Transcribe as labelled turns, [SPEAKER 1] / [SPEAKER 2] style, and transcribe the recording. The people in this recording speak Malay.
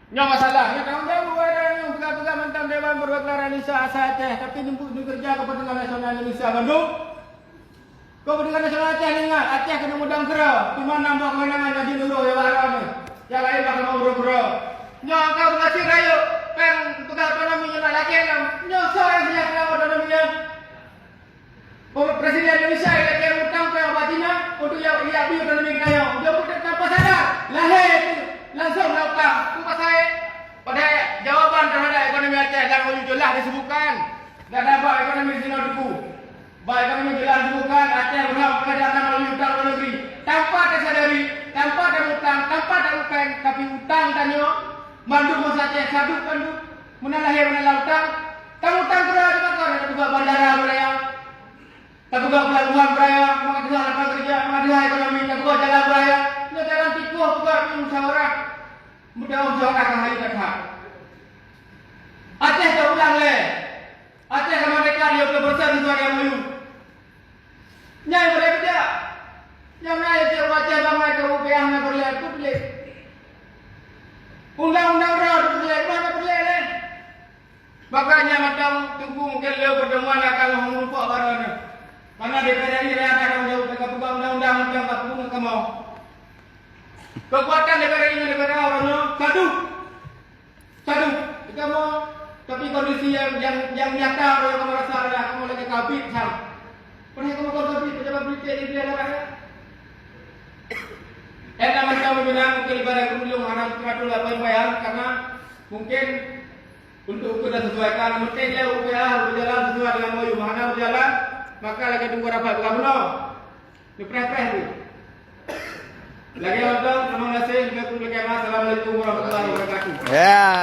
[SPEAKER 1] Nya masalahnya tanggung-tanggung ada yang pegang-pegang mentang Dewan Perwakilan Indonesia Aceh, tapi jemput kerja Kepentingan Nasional Indonesia Bandung. Kepentingan Nasional Aceh ingat, Aceh kena mudang kera, cuma nambah kemenangan jadi nurul ya warane. Yang lain bakal mau bro-bro. Nya kau ngasih rayo, peng pegang ekonomi nak laki yang nya saya sejahtera ekonominya. Presiden Indonesia yang utang ke Batina untuk yang iabi ekonomi kaya. Dia bukan tanpa sadar. Lahir itu langsung melakukan. Itu pasal pada jawaban terhadap ekonomi Aceh dan jelas disebutkan. Dan dapat ekonomi Sino Duku. Baik ekonomi jelas disebutkan Aceh berhak mengerjakan melalui utang luar negeri. Tanpa tersadari, tanpa ada utang, tanpa ada upeng, tapi utang tanya manduk masa Aceh saduk manduk. Mana lahir mana utang. Kamu utang kerja di mana? Ada juga bandara beraya. Tak buka pelabuhan beraya, mengajar lapangan kerja, mengajar ekonomi, tak buka jalan beraya, tak jalan tikuh buka musyawarah, mudah musyawarah akan hari dekat. Aceh tak ulang leh, Aceh sama mereka dia berpersen sesuai yang mayu. Nyai boleh kerja, yang naik je Aceh bangai ke rupiah nak boleh tu boleh. Undang-undang berapa boleh, mana boleh leh. Makanya macam tunggu mungkin dia pertemuan akan mengumpul barang. Karena DPR ini akan menjauh pegang undang-undang macam 40 kamu. Kekuatan DPR ini DPR orangnya satu. Kamu tapi kondisi yang nyata yang kamu rasa adalah kamu lagi kabit sam. Pernah kamu kabit pejabat politik di daerah. Enak macam memang mungkin ibadah kunjung anak teratur apa yang bayar karena mungkin untuk ukur dan sesuaikan mungkin dia berjalan sesuai dengan mau mana berjalan. Maka lagi tunggu rapat bukan benar. Dia preh-preh tu. Lagi orang terima kasih. Assalamualaikum warahmatullahi wabarakatuh.
[SPEAKER 2] Ya.